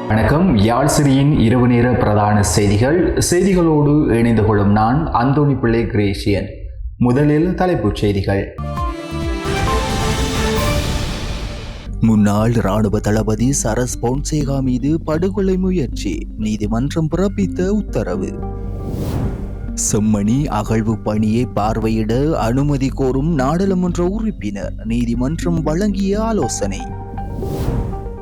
வணக்கம். யாழ் சிறியின் இரவு நேர பிரதான செய்திகளோடு இணைந்து கொள்ளும் நான் அந்தோணி பிள்ளை கிரேசியன். முதலில் தலைப்புச் செய்திகள். முன்னாள் இராணுவ தளபதி சரஸ் பொன்சேகா மீது படுகொலை முயற்சி, நீதிமன்றம் பிறப்பித்த உத்தரவு. செம்மணி அகழ்வு பணியை பார்வையிட அனுமதி கோரும் நாடாளுமன்ற உறுப்பினர், நீதிமன்றம் வழங்கிய ஆலோசனை.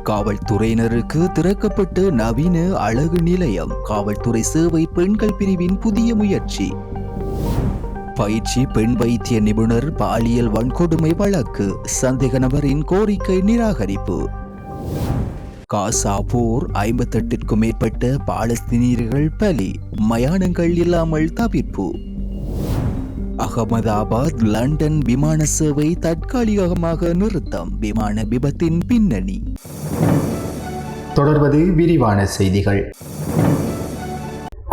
காவல்துறையினருக்கு திறக்கப்பட்ட நவீன அழகு நிலையம், காவல்துறை சேவை பெண்கள் பிரிவின் புதிய முயற்சி. பயிற்சி பெண் வைத்திய நிபுணர் பாலியல் வன்கொடுமை வழக்கு, சந்தேக நபரின் கோரிக்கை நிராகரிப்பு. காசா போர், 58க்கும் மேற்பட்ட பாலஸ்தீனியர்கள் பலி, மயானங்கள் இல்லாமல் தவிர்ப்பு. அகமதாபாத் லண்டன் விமான சேவை தற்காலிகமாக நிறுத்தம், விமான விபத்தின் பின்னணி. தொடர்வது விரிவான செய்திகள்.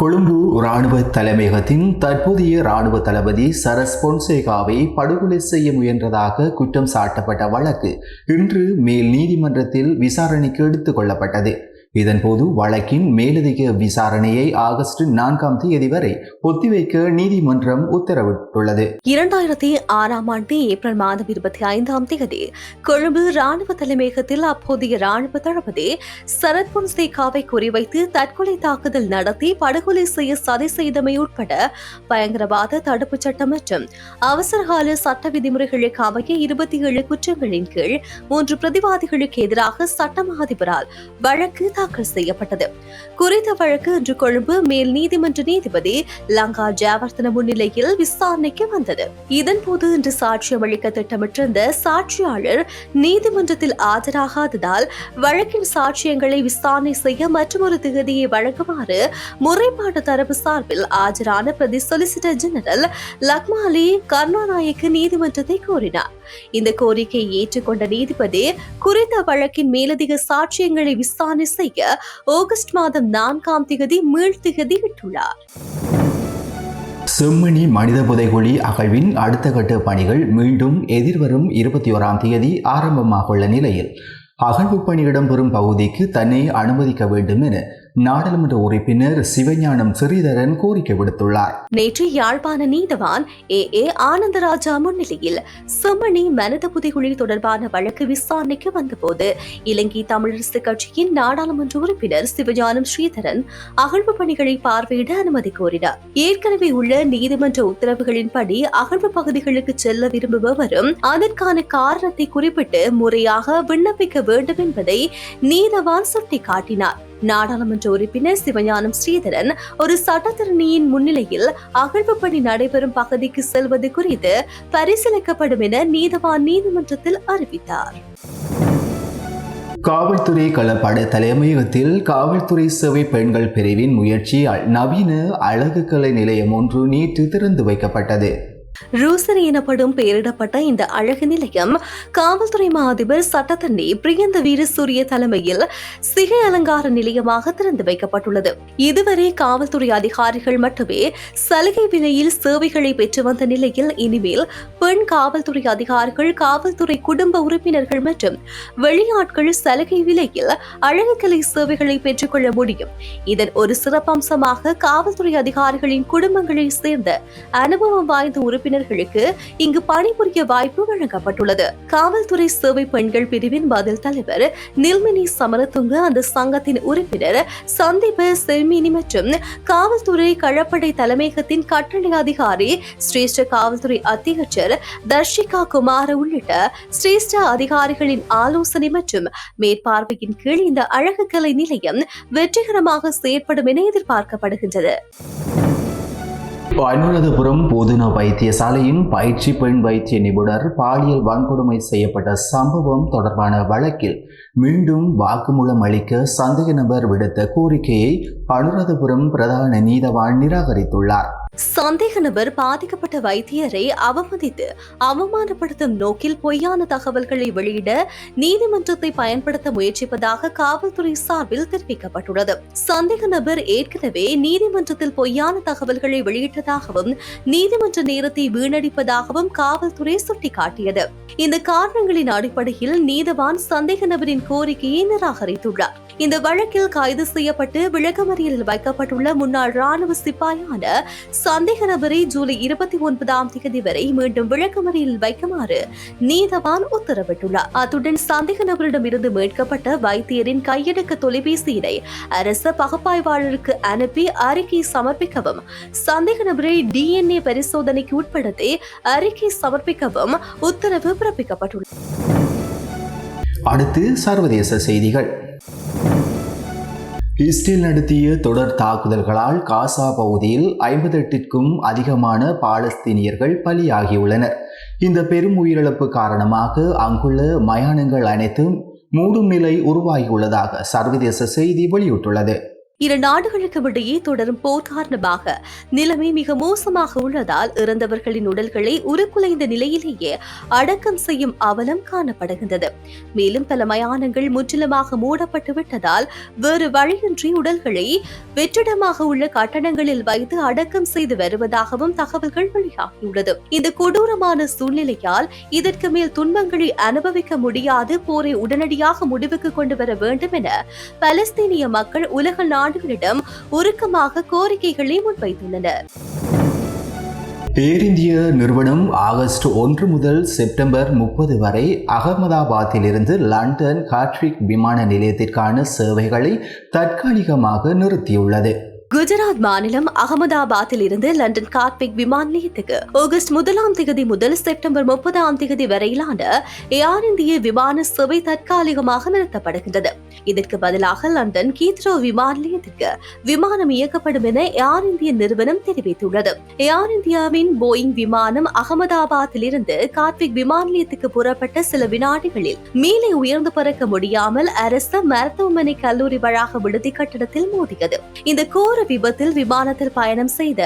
கொழும்பு இராணுவ தலைமையகத்தின் தற்போதைய இராணுவ தளபதி சரஸ் பொன்சேகாவை படுகொலை செய்ய முயன்றதாக குற்றம் சாட்டப்பட்ட வழக்கு இன்று மேல் நீதிமன்றத்தில் விசாரணைக்கு எடுத்துக் கொள்ளப்பட்டது. இதன்போது வழக்கின் மேலதிக விசாரணையை ஆகஸ்ட் 4ஆம் தேதி வரை ஒத்திவைக்க நீதிமன்றம் உத்தரவிட்டுள்ளது. 2006 ஏப்ரல் மாதம் 25ஆம் தேதி கொழும்பு இராணுவ தலைமையகத்தில் அப்போதைய இராணுவ தளபதி சரத் பொன்சேகாவை குறிவைத்து தற்கொலை தாக்குதல் நடத்தி படுகொலை செய்ய சதி செய்தமை உட்பட பயங்கரவாத தடுப்புச் சட்டம் மற்றும் அவசரகால சட்ட விதிமுறைகளுக்கு அமைய 27 குற்றங்களின் கீழ் 3 பிரதிவாதிகளுக்கு எதிராக சட்டமா அதிபரால் வழக்கு தாக்கல் செய்யப்பட்டது. குறித்த வழக்கு இன்று கொழும்பு மேல் நீதிமன்ற நீதிபதி லங்கா ஜெயவர்தன முன்னிலையில் விசாரணைக்கு வந்தது. இதன்போது இன்று சாட்சியம் அளிக்க திட்டமிட்டிருந்த சாட்சியாளர் நீதிமன்றத்தில் ஆஜராகாததால் வழக்கின் சாட்சியங்களை விசாரணை செய்ய மற்றொரு திகதியை வழங்குமாறு முறைப்பாட்டு தரப்பு சார்பில் ஆஜரான பிரதி சொலிசிட்டர் ஜெனரல் லக்மாலி கருணாநாயக்கு நீதிமன்றத்தை கோரினார். இந்த கோரிக்கையை ஏற்றுக்கொண்ட நீதிபதி குறித்த வழக்கின் மேலதிக சாட்சியங்களை விசாரணை செய்ய ஆகஸ்ட் மாதம் 4ஆம் தேதி மீள்திகதி விட்டுள்ளார். செம்மணி மனித புதைகுழி அகழ்வின் அடுத்த கட்ட பணிகள் மீண்டும் எதிர்வரும் 21ஆம் தேதி ஆரம்பமாக உள்ள நிலையில் அகழ்வு பணி இடம்பெறும் பகுதிக்கு தன்னை அனுமதிக்க வேண்டும் என நாடாளுமன்ற உறுப்பினர் சிவஞானம் ஸ்ரீதரன் கோரிக்கை விடுத்துள்ளார். நேற்று யாழ்ப்பாண நீதவான் ஏ ஆனந்தராஜா முன்னிலையில் செம்மணி மனித புதைகுழி தொடர்பான வழக்கு விசாரணைக்கு வந்தபோது இலங்கை தமிழரசு கட்சியின் நாடாளுமன்ற உறுப்பினர் சிவஞானம் ஸ்ரீதரன் அகழ்வு பணிகளை பார்வையிட அனுமதி கோரினார். ஏற்கனவே உள்ள நீதிமன்ற உத்தரவுகளின்படி அகழ்வு பகுதிகளுக்கு செல்ல விரும்புபவரும் அதற்கான காரணத்தை குறிப்பிட்டு முறையாக விண்ணப்பிக்க வேண்டும் என்பதை நீதவான் சுட்டிக்காட்டினார். நாடாளுமன்ற உறுப்பினர் சிவஞானம் ஸ்ரீதரன் ஒரு சட்டத்தரணியின் முன்னிலையில் அகழ்வு பணி நடைபெறும் பகுதிக்கு செல்வது குறித்து பரிசீலிக்கப்படும் என நீதவான் நீதிமன்றத்தில் அறிவித்தார். காவல்துறை களப்பட தலைமையகத்தில் காவல்துறை சேவை பெண்கள் பிரிவின் முயற்சியால் நவீன அழகு கலை நிலையம் ஒன்று நேற்று திறந்து வைக்கப்பட்டது. ரூசரி எனப்படும் பெயரிடப்பட்ட இந்த அழகு நிலையம் காவல்துறை மா அதிபர் சட்டத்தரணி பிரியந்த வீரசூரிய தலைமையில் சிகை அலங்கார நிலையமாக திறந்து வைக்கப்பட்டுள்ளது. இதுவரை காவல்துறை அதிகாரிகள் மட்டுமே சலுகை விலையில் சேவைகளை பெற்று வந்த நிலையில் இனிமேல் பெண் காவல்துறை அதிகாரிகள், காவல்துறை குடும்ப உறுப்பினர்கள் மற்றும் வெளியாட்கள் சலுகை விலையில் அழகுக்கலை சேவைகளை பெற்றுக்கொள்ள முடியும். இதன் ஒரு சிறப்பம்சமாக காவல்துறை அதிகாரிகளின் குடும்பங்களை சேர்ந்த அனுபவம் வாய்ந்த உறுப்பினர்களுக்கு இங்கு பணிபுரிய வாய்ப்பு வழங்கப்பட்டுள்ளது. காவல்துறை சேவை பெண்கள் பிரிவின் பதில் தலைவர் நில்மினி சமரதுங்க, அந்த சங்கத்தின் உறுப்பினர் சந்தீப செல்மினி மற்றும் காவல்துறை களப்படை தலைமையகத்தின் கட்டளை அதிகாரி சிரேஷ்ட காவல்துறை அத்தியட்சர் தர்ஷிகா குமார உள்ளிட்ட சிரேஷ்ட அதிகாரிகளின் ஆலோசனை மற்றும் மேற்பார்வையின் கீழ் இந்த அழகு கலை நிலையம் வெற்றிகரமாக செயற்படும் என எதிர்பார்க்கப்படுகின்றது. அனுராதபுரம் போதனா வைத்தியசாலையின் பயிற்சி பெண் வைத்திய நிபுணர் பாலியல் வன்கொடுமை செய்யப்பட்ட சம்பவம் தொடர்பான வழக்கில் மீண்டும் வாக்குமூலம் அளிக்க சந்தேக நபர் விடுத்த கோரிக்கையை அனுராதபுரம் பிரதான நீதவான் நிராகரித்துள்ளார். சந்தேக நபர் பாதிக்கப்பட்ட வைத்தியரை அவமதித்து அவமானப்படுத்தும் நோக்கில் பொய்யான தகவல்களை வெளியிட நீதிமன்றத்தை பயன்படுத்த முயற்சிப்பதாக காவல்துறை சார்பில் தெரிவிக்கப்பட்டுள்ளது. சந்தேக நபர் ஏற்கனவே நீதிமன்றத்தில் பொய்யான தகவல்களை வெளியிட்டதாகவும் நீதிமன்ற நேரத்தை வீணடிப்பதாகவும் காவல்துறை சுட்டிக்காட்டியது. இந்த காரணங்களின் அடிப்படையில் நீதவான் சந்தேக நபரின் கோரிக்கையை நிராகரித்துள்ளார். இந்த வழக்கில் கைது செய்யப்பட்டு விளக்கமறியலில் வைக்கப்பட்டுள்ள முன்னாள் ராணுவ சிப்பாயான சந்தேக நபரை ஜூலை 29ஆம் தேதி வரை மீண்டும் விளக்கமறியலில் வைக்குமாறு நீதவான் உத்தரவிட்டுள்ளார். அத்துடன் சந்தேக நபரிடமிருந்து மீட்கப்பட்ட வைத்தியரின் கையடக்க தொலைபேசியினை அரச பகுப்பாய்வாளருக்கு அனுப்பி அறிக்கை சமர்ப்பிக்கவும், சந்தேக நபரை DNA பரிசோதனைக்கு உட்படுத்தி அறிக்கை சமர்ப்பிக்கவும் உத்தரவு பிறப்பிக்கப்பட்டுள்ளது. அடுத்து சர்வதேச செய்திகள். இஸ்ரேல் நடத்திய தொடர் தாக்குதல்களால் காசா பகுதியில் 58க்கும் அதிகமான பாலஸ்தீனியர்கள் பலியாகியுள்ளனர். இந்த பெரும் உயிரிழப்பு காரணமாக அங்குள்ள மயானங்கள் அனைத்தும் மூடும் நிலை உருவாகியுள்ளதாக சர்வதேச செய்தி வெளியிட்டுள்ளது. இரு நாடுகளுக்கு இடையே தொடரும் போர் காரணமாக நிலைமை மிக மோசமாக உள்ளதால் இறந்தவர்களின் உடல்களை உருக்குலைந்த நிலையிலேயே அடக்கம் செய்யும் அவலம் காணப்படுகின்றது. மேலும் பல மயானங்கள் முற்றிலுமாக மூடப்பட்டு விட்டதால் வேறு வழியின்றி உடல்களை வெற்றிடமாக உள்ள கட்டடங்களில் வைத்து அடக்கம் செய்து வருவதாகவும் தகவல்கள் வெளியாகியுள்ளது. இந்த கொடூரமான சூழ்நிலையால் இதற்கு மேல் துன்பங்களை அனுபவிக்க முடியாது, போரை உடனடியாக முடிவுக்கு கொண்டு வர வேண்டும் என பலஸ்தீனிய மக்கள் உலக நாடுகளிடம் உருக்கமாக கோரிக்கைகளை முன்வைத்துள்ளனர். ஏர் இந்தியா நிறுவனம் ஆகஸ்ட் 1 முதல் செப்டம்பர் 30 வரை அகமதாபாத்தில் இருந்து லண்டன் ஹாட்விக் விமான நிலையத்திற்கான சேவைகளை தற்காலிகமாக நிறுத்தியுள்ளது. குஜராத் மாநிலம் அகமதாபாத்தில் இருந்து லண்டன் காட்விக் விமான நிலையத்துக்கு ஆகஸ்ட் 1ஆம் தேதி முதல் செப்டம்பர் 30ஆம் தேதி வரையிலான ஏர் இந்திய விமான சேவை தற்காலிகமாக நிறுத்தப்படுகின்றது. இதற்கு பதிலாக லண்டன் ஹீத்ரோ விமான நிலையத்திற்கு விமானம் இயக்கப்படும் என ஏர் இந்திய நிறுவனம் தெரிவித்துள்ளது. ஏர் இந்தியாவின் போயிங் விமானம் அகமதாபாத்தில் இருந்து காட்விக் விமான நிலையத்துக்கு புறப்பட்ட சில வினாடிகளில் மேலே உயர்ந்து பறக்க முடியாமல் அரச மருத்துவமனை கல்லூரி வளாக விடுதி கட்டடத்தில் மோதியது. இந்த கோர விபத்தில் விமானத்தில் பயணம் செய்த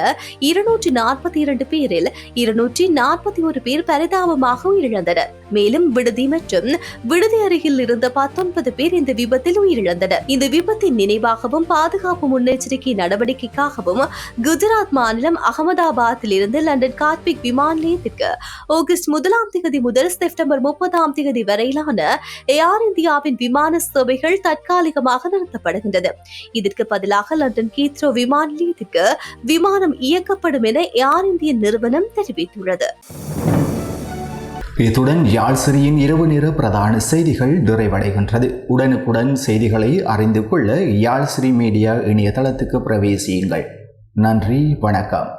242 பேரில் 241 பேர் பரிதாபமாக உயிரிழந்தனர். மேலும் விடுதி மற்றும் விடுதி அருகில் இருந்த 19 பேர் இந்த விபத்தில் உயிரிழந்தனர். இந்த விபத்தின் நினைவாகவும் பாதுகாப்பு முன்னெச்சரிக்கை நடவடிக்கைக்காகவும் குஜராத் மாநிலம் அகமதாபாத்தில் இருந்து லண்டன் காட்விக் விமான நிலையத்திற்கு ஆகஸ்ட் 1ஆம் தேதி முதல் செப்டம்பர் 30ஆம் தேதி வரையிலான ஏர் இந்தியாவின் விமான சேவைகள் தற்காலிகமாக நிறுத்தப்படுகின்றது. இதற்கு பதிலாக லண்டன் ஹீத்ரோ விமான நிலையத்திற்கு விமானம் இயக்கப்படும் என ஏர் இந்திய நிறுவனம் தெரிவித்துள்ளது. இத்துடன் யாழ்சிரியின் இரவு நேர பிரதான செய்திகள் நிறைவடைகின்றது. உடனுக்குடன் செய்திகளை அறிந்து கொள்ள யாழ்சிரி மீடியா இணையதளத்துக்கு பிரவேசியுங்கள். நன்றி, வணக்கம்.